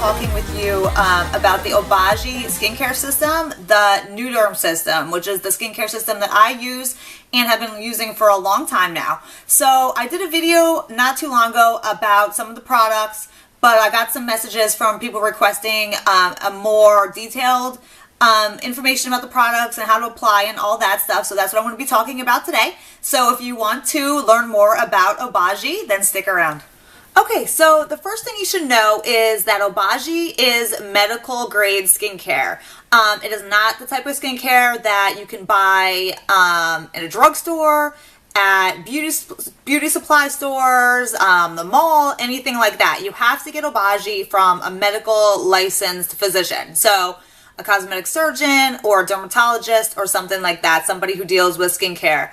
talking with you about the Obagi skincare system, the Nuderm system, which is the skincare system that I use and have been using for a long time now. So I did a video not too long ago about some of the products, but I got some messages from people requesting a more detailed information about the products and how to apply and all that stuff. So that's what I'm going to be talking about today. So if you want to learn more about Obagi, then stick around. Okay, so the first thing you should know is that Obagi is medical grade skincare. It is not the type of skincare that you can buy in a drugstore, at beauty supply stores, the mall, anything like that. You have to get Obagi from a medical licensed physician. So a cosmetic surgeon or a dermatologist or something like that, somebody who deals with skincare.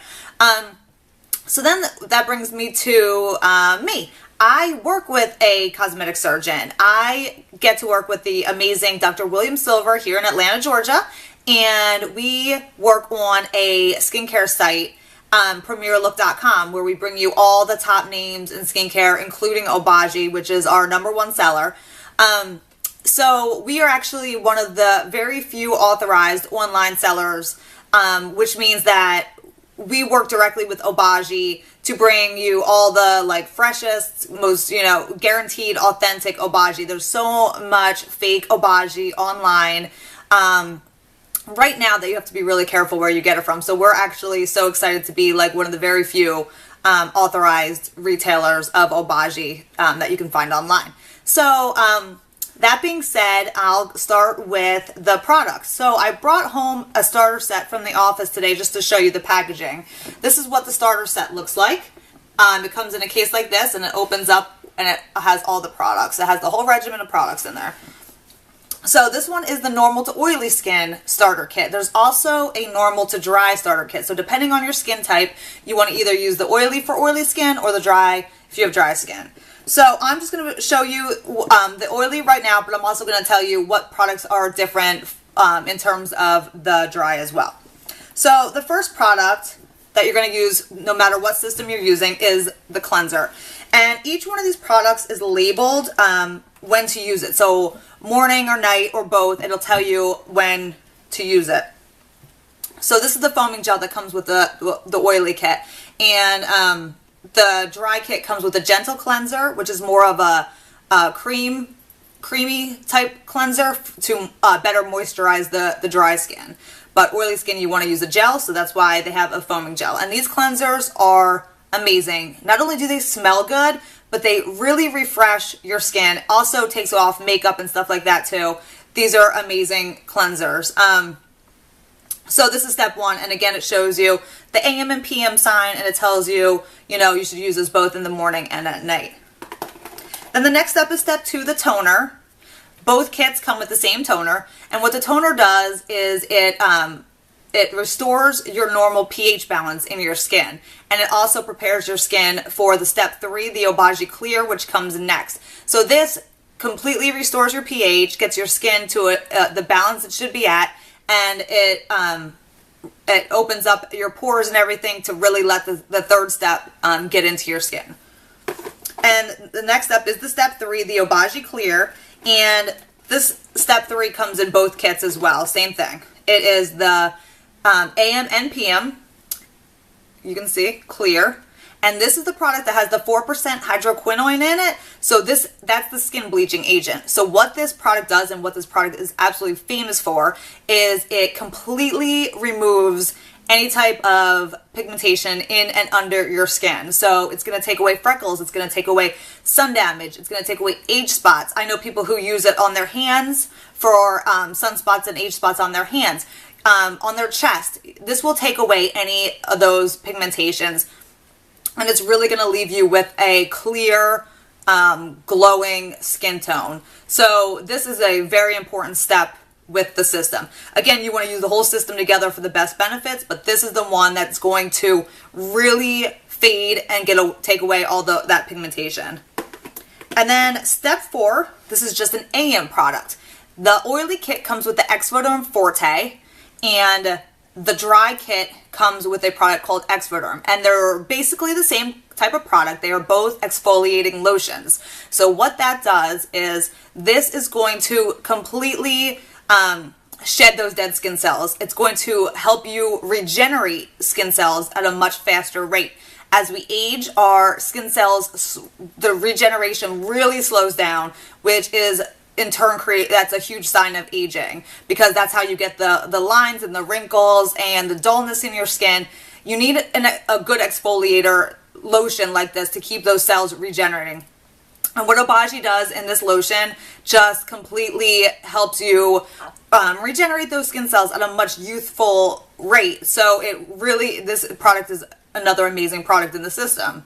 So then that brings me to me. I work with a cosmetic surgeon. I get to work with the amazing Dr. William Silver here in Atlanta, Georgia, and we work on a skincare site, premierlook.com, where we bring you all the top names in skincare, including Obagi, which is our #1 seller. So we are actually one of the very few authorized online sellers, which means that we work directly with Obagi to bring you all the freshest, most, guaranteed authentic Obagi. There's so much fake Obagi online right now that you have to be really careful where you get it from. So we're actually so excited to be one of the very few authorized retailers of Obagi that you can find online. So that being said, I'll start with the products. So I brought home a starter set from the office today just to show you the packaging. This is what the starter set looks like. It comes in a case like this, and it opens up and it has all the products. It has the whole regimen of products in there. So this one is the normal to oily skin starter kit. There's also a normal to dry starter kit. So depending on your skin type, you want to either use the oily for oily skin or the dry if you have dry skin. So I'm just going to show you the oily right now, but I'm also going to tell you what products are different in terms of the dry as well. So the first product that you're going to use, no matter what system you're using, is the cleanser. And each one of these products is labeled when to use it. So morning or night or both, it'll tell you when to use it. So this is the foaming gel that comes with the oily kit. And the dry kit comes with a gentle cleanser, which is more of a creamy type cleanser to better moisturize the dry skin. But oily skin, you want to use a gel, so that's why they have a foaming gel. And these cleansers are amazing. Not only do they smell good, but they really refresh your skin. Also takes off makeup and stuff like that too. These are amazing cleansers. So this is step one, and again, it shows you the AM and PM sign, and it tells you, you should use this both in the morning and at night. Then the next step is step two, the toner. Both kits come with the same toner, and what the toner does is it restores your normal pH balance in your skin, and it also prepares your skin for the step three, the Obagi Clear, which comes next. So this completely restores your pH, gets your skin to the balance it should be at, and it opens up your pores and everything to really let the third step get into your skin. And the next step is the step three, the Obagi Clear, and this step three comes in both kits as well. Same thing. It is the AM and PM. You can see clear. And this is the product that has the 4% hydroquinone in it. So that's the skin bleaching agent. So what this product does, and what this product is absolutely famous for, is it completely removes any type of pigmentation in and under your skin. So it's going to take away freckles. It's going to take away sun damage. It's going to take away age spots. I know people who use it on their hands for sunspots and age spots on their hands, on their chest. This will take away any of those pigmentations. And it's really going to leave you with a clear, glowing skin tone. So this is a very important step with the system. Again, you want to use the whole system together for the best benefits, but this is the one that's going to really fade and take away all that pigmentation. And then step four, this is just an AM product. The oily kit comes with the Exfoderm Forte, and the dry kit comes with a product called Exfoderm, and they're basically the same type of product. They are both exfoliating lotions. So what that does is this is going to completely shed those dead skin cells. It's going to help you regenerate skin cells at a much faster rate. As we age, our skin cells, the regeneration really slows down, which is in turn that's a huge sign of aging, because that's how you get the lines and the wrinkles and the dullness in your skin. You need a good exfoliator lotion like this to keep those cells regenerating. And what Obagi does in this lotion just completely helps you regenerate those skin cells at a much youthful rate. So this product is another amazing product in the system.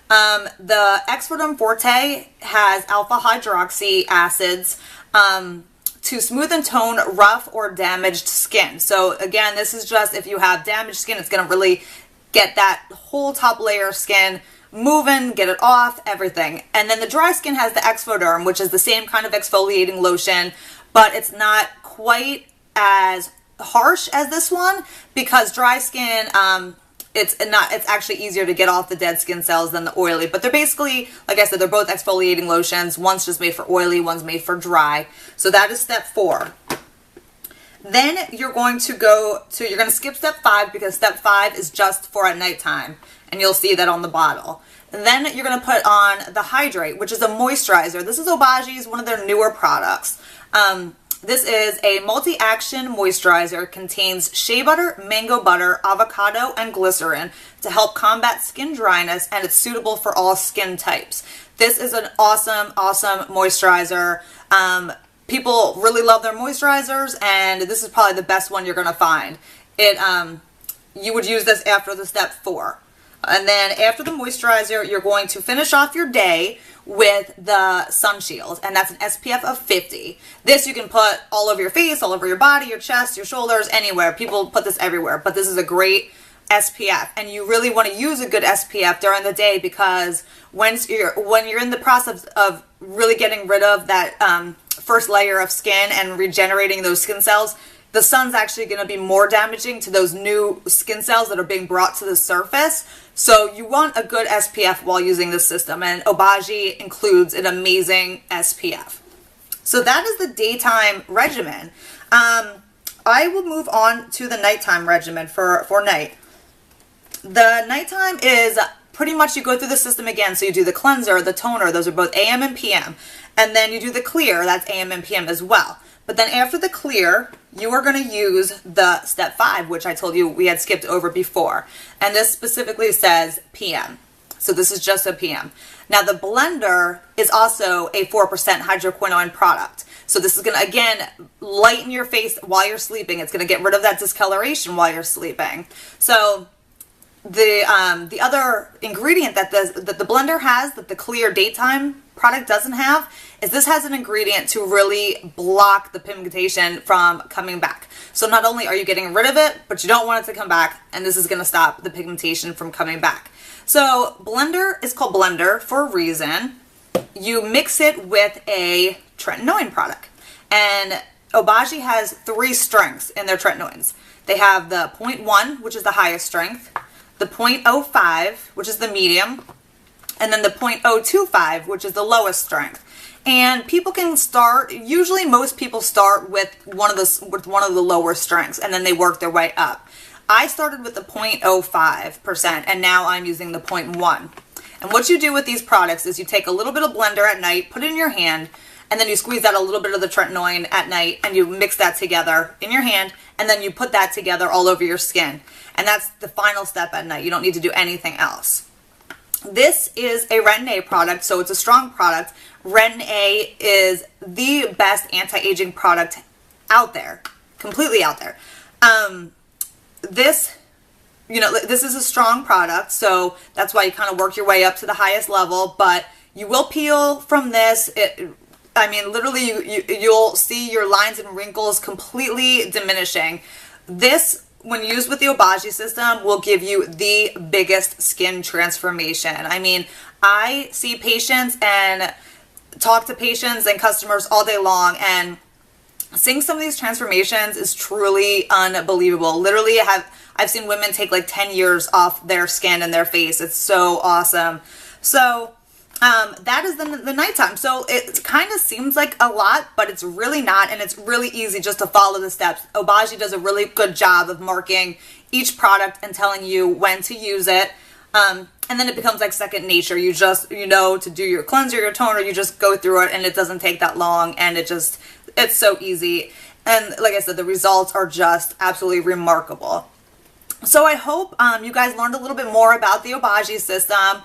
The Exfolium Forte has alpha hydroxy acids to smooth and tone rough or damaged skin. So again, this is just if you have damaged skin, it's going to really get that whole top layer of skin moving, get it off, everything. And then the dry skin has the Exfoderm, which is the same kind of exfoliating lotion, but it's not quite as harsh as this one, because dry skin, it's actually easier to get off the dead skin cells than the oily. But they're basically, like I said, they're both exfoliating lotions. One's just made for oily, one's made for dry. So that is step 4. Then you're going to skip step 5, because step 5 is just for at nighttime, and you'll see that on the bottle. And then you're going to put on the Hydrate, which is a moisturizer. This is Obagi's, one of their newer products. This is a multi-action moisturizer, contains shea butter, mango butter, avocado, and glycerin to help combat skin dryness, and it's suitable for all skin types. This is an awesome, awesome moisturizer. People really love their moisturizers, and this is probably the best one you're going to find. You would use this after the step 4. And then after the moisturizer, you're going to finish off your day with the Sun Shield, and that's an SPF of 50. This you can put all over your face, all over your body, your chest, your shoulders, anywhere. People put this everywhere, but this is a great SPF, and you really want to use a good SPF during the day, because when you're in the process of really getting rid of that first layer of skin and regenerating those skin cells, the sun's actually going to be more damaging to those new skin cells that are being brought to the surface. So you want a good SPF while using this system, and Obagi includes an amazing SPF. So that is the daytime regimen. I will move on to the nighttime regimen for night. The nighttime is pretty much you go through the system again. So you do the cleanser, the toner, those are both AM and PM. And then you do the clear, that's AM and PM as well. But then after the clear, you are going to use the step 5, which I told you we had skipped over before. And this specifically says PM. So this is just a PM. Now the blender is also a 4% hydroquinone product. So this is going to, again, lighten your face while you're sleeping. It's going to get rid of that discoloration while you're sleeping. So the other ingredient that the blender has that the clear daytime product doesn't have is this has an ingredient to really block the pigmentation from coming back. So not only are you getting rid of it, but you don't want it to come back, and this is going to stop the pigmentation from coming back. So blender is called blender for a reason. You mix it with a tretinoin product, and Obagi has 3 strengths in their tretinoins. They have the 0.1, which is the highest strength, the 0.05, which is the medium, and then the 0.025, which is the lowest strength. And people can start, usually most people start with one of the lower strengths, and then they work their way up. I started with the 0.05%, and now I'm using the 0.1. And what you do with these products is you take a little bit of blender at night, put it in your hand, and then you squeeze out a little bit of the tretinoin at night, and you mix that together in your hand, and then you put that together all over your skin. And that's the final step at night. You don't need to do anything else. This is a Retin-A product, so it's a strong product. Retin-A is the best anti-aging product out there, completely out there. This is a strong product, so that's why you kind of work your way up to the highest level, but you will peel from this. Literally, you'll see your lines and wrinkles completely diminishing. This, when used with the Obagi system, will give you the biggest skin transformation. I mean, I see patients and talk to patients and customers all day long, and seeing some of these transformations is truly unbelievable. Literally, I I've seen women take like 10 years off their skin and their face. It's so awesome. So that is the nighttime. So it kind of seems like a lot, but it's really not, and it's really easy just to follow the steps. Obagi does a really good job of marking each product and telling you when to use it. And then it becomes like second nature. You just, you know, to do your cleanser, your toner, you just go through it, and it doesn't take that long, and it's so easy. And like I said, the results are just absolutely remarkable. So I hope you guys learned a little bit more about the Obagi system.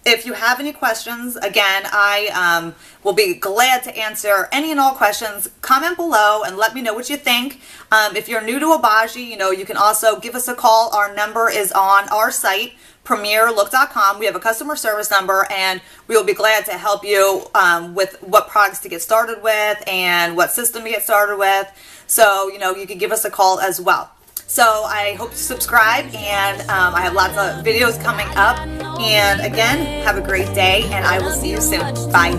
If you have any questions, again, I will be glad to answer any and all questions. Comment below and let me know what you think. If you're new to Obagi, you know, you can also give us a call. Our number is on our site, premierlook.com. We have a customer service number, and we will be glad to help you with what products to get started with and what system to get started with. So, you know, you can give us a call as well. So I hope you subscribe, and I have lots of videos coming up. And again, have a great day, and I will see you soon. Bye.